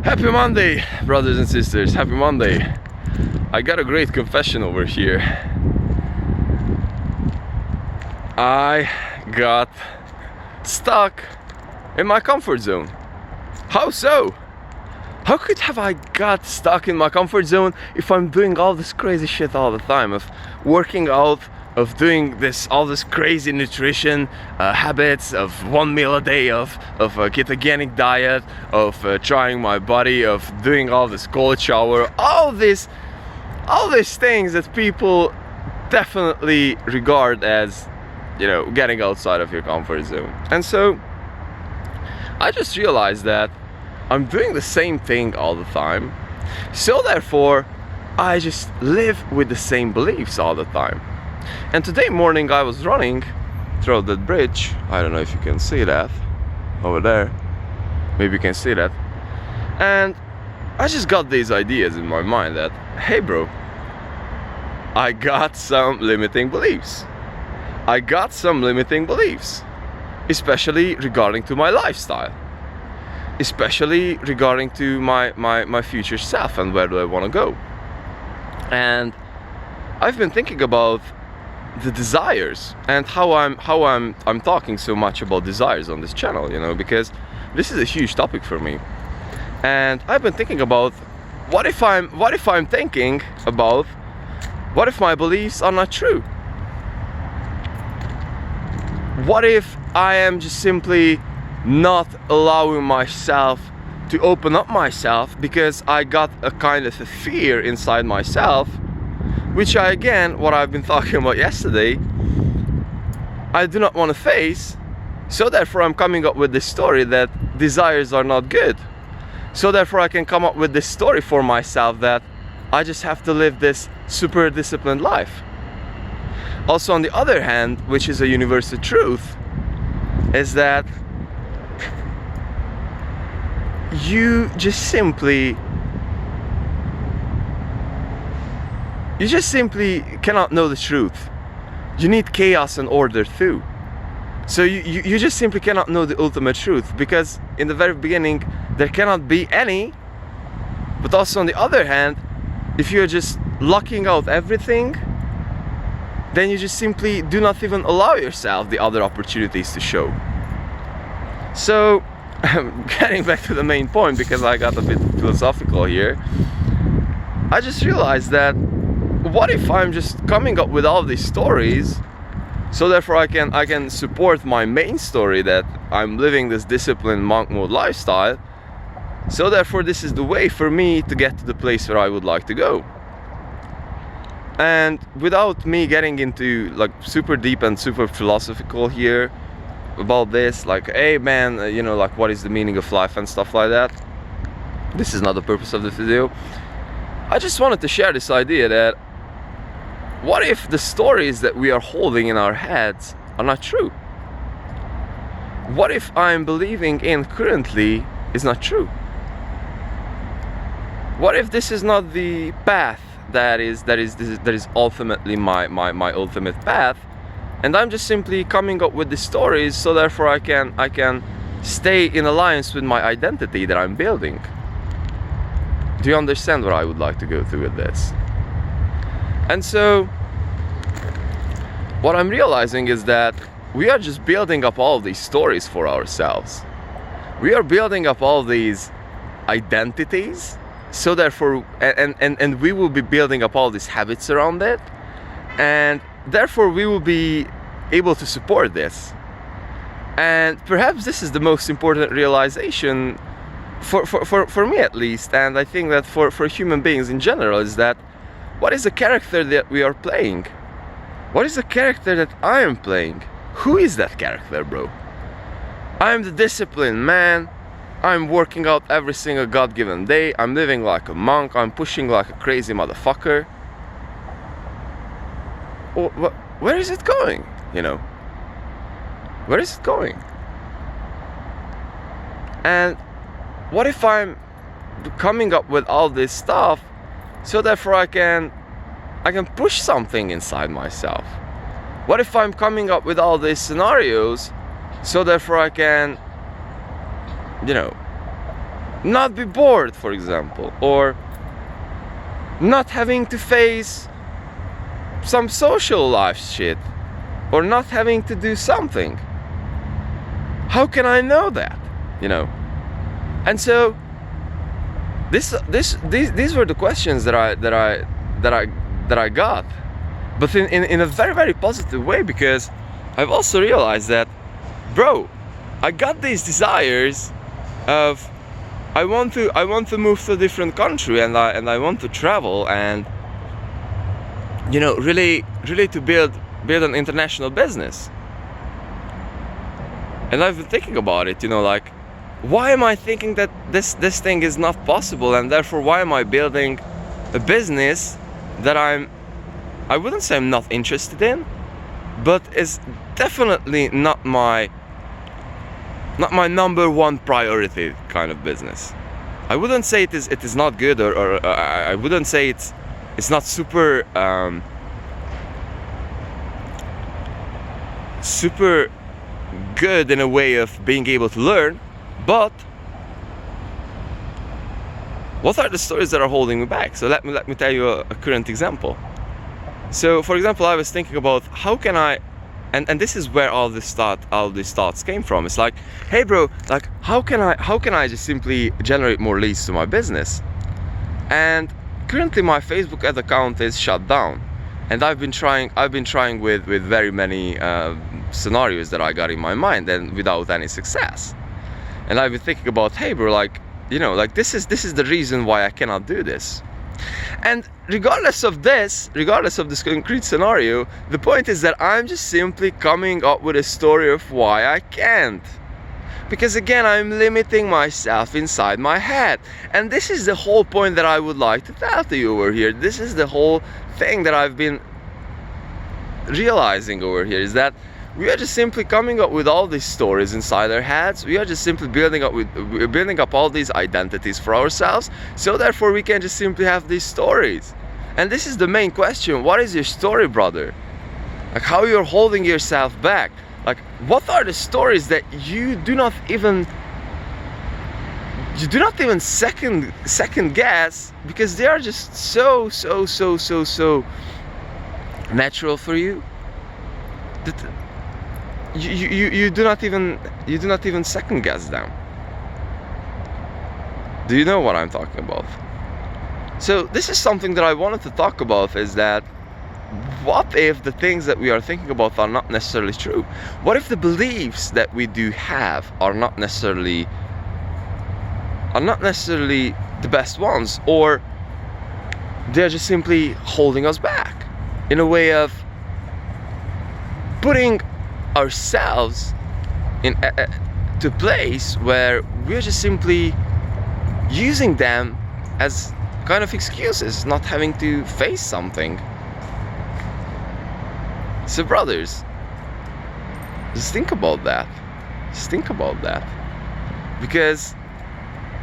Happy Monday, brothers and sisters. Happy Monday. I got a great confession over here. I got stuck in my comfort zone. How so? How could have I got stuck in my comfort zone if I'm doing all this crazy shit all the time, of working out, of doing all this crazy nutrition habits, of 1 meal a day, of a ketogenic diet, of trying my body, of doing all this cold shower, all these things that people definitely regard as, you know, getting outside of your comfort zone. And so I just realized that I'm doing the same thing all the time, so therefore I just live with the same beliefs all the time. And today morning I was running through that bridge. I don't know if you can see that over there. Maybe you can see that. And I just got these ideas in my mind that, hey bro, I got some limiting beliefs. I got some limiting beliefs, especially regarding to my lifestyle, especially regarding to my future self and where do I want to go. And I've been thinking about the desires and how I'm talking so much about desires on this channel, you know, because this is a huge topic for me. And I've been thinking about what if I'm thinking about what if my beliefs are not true? What if I am just simply not allowing myself to open up myself because I got a kind of a fear inside myself, which what I've been talking about yesterday, I do not want to face. So therefore I'm coming up with this story that desires are not good. So therefore I can come up with this story for myself that I just have to live this super disciplined life. Also, on the other hand, which is a universal truth, is that you just simply cannot know the truth. You need chaos and order too. So you just simply cannot know the ultimate truth, because in the very beginning there cannot be any. But also on the other hand, if you're just locking out everything, then you just simply do not even allow yourself the other opportunities to show. So getting back to the main point, because I got a bit philosophical here, I just realized that what if I'm just coming up with all these stories, so therefore I can support my main story that I'm living this disciplined monk mode lifestyle, so therefore this is the way for me to get to the place where I would like to go. And without me getting into like super deep and super philosophical here about this, like, hey man, you know, like what is the meaning of life and stuff like that, this is not the purpose of the video. I just wanted to share this idea that what if the stories that we are holding in our heads are not true? What if I'm believing in currently is not true? What if this is not the path that is ultimately my ultimate path, and I'm just simply coming up with these stories so therefore I can stay in alliance with my identity that I'm building? Do you understand where I would like to go through with this? And so what I'm realizing is that we are just building up all these stories for ourselves. We are building up all these identities, so therefore and we will be building up all these habits around it, and therefore we will be able to support this. And perhaps this is the most important realization for me at least, and I think that for human beings in general, is that what is the character that we are playing? What is the character that I am playing? Who is that character, bro? I am the disciplined man. I'm working out every single God-given day. I'm living like a monk. I'm pushing like a crazy motherfucker. Where is it going? You know? Where is it going? And what if I'm coming up with all this stuff so therefore I can push something inside myself? What if I'm coming up with all these scenarios so therefore I can, you know, not be bored, for example, or not having to face some social life shit, or not having to do something. How can I know that, you know? And so these were the questions that I got, but in a very, very positive way, because I've also realized that, bro, I got these desires of I want to move to a different country, and I want to travel, and you know, really to build an international business. And I've been thinking about it, you know, like, why am I thinking that this thing is not possible, and therefore why am I building a business that I wouldn't say I'm not interested in, but is definitely not my number one priority kind of business. I wouldn't say it is not good, or I wouldn't say it's not super super good in a way of being able to learn, but what are the stories that are holding me back? So let me tell you a current example. So for example, I was thinking about how can I, and this is where all these thoughts came from. It's like, hey bro, like how can I just simply generate more leads to my business? And currently my Facebook ad account is shut down, and I've been trying with very many scenarios that I got in my mind, and without any success. And I've been thinking about, hey bro, like, you know, like this is the reason why I cannot do this. And regardless of this concrete scenario, the point is that I'm just simply coming up with a story of why I can't. Because again, I'm limiting myself inside my head. And this is the whole point that I would like to tell to you over here. This is the whole thing that I've been realizing over here, is that we are just simply coming up with all these stories inside our heads. We are just simply building up all these identities for ourselves, so therefore we can just simply have these stories. And this is the main question: what is your story, brother? Like, how you're holding yourself back? Like, what are the stories that you do not even second guess, because they are just so natural for you that you do not even second guess them. Do you know what I'm talking about? So this is something that I wanted to talk about, is that what if the things that we are thinking about are not necessarily true? What if the beliefs that we do have are not necessarily the best ones, or they're just simply holding us back in a way of putting ourselves in to a place where we're just simply using them as kind of excuses, not having to face something. So brothers, just think about that. Because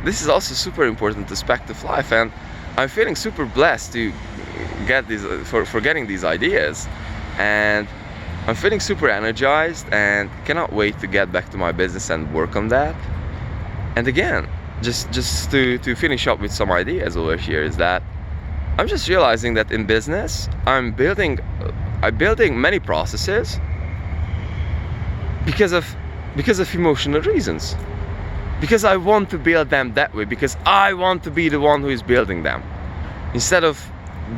this is also super important aspect of life, and I'm feeling super blessed to get these for getting these ideas, and I'm feeling super energized and cannot wait to get back to my business and work on that. And again, just to finish up with some ideas over here, is that I'm just realizing that in business I'm building many processes because of emotional reasons, because I want to build them that way, because I want to be the one who is building them, instead of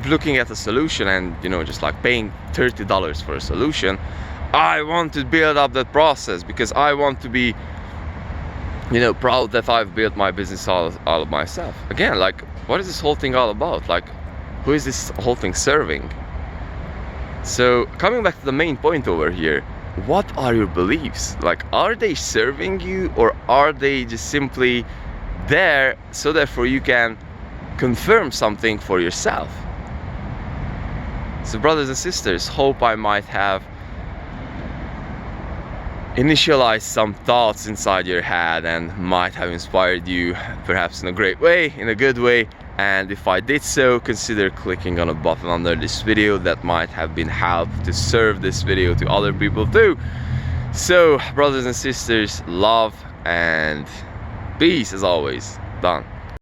looking at a solution and, you know, just like paying $30 for a solution. I want to build up that process because I want to be, you know, proud that I've built my business all of myself. Again, like, what is this whole thing all about? Like, who is this whole thing serving? So coming back to the main point over here, what are your beliefs? Like, are they serving you, or are they just simply there so therefore you can confirm something for yourself? So brothers and sisters, hope I might have initialized some thoughts inside your head and might have inspired you, perhaps in a great way, in a good way. And if I did so, consider clicking on a button under this video that might have been helped to serve this video to other people too. So brothers and sisters, love and peace as always. Done.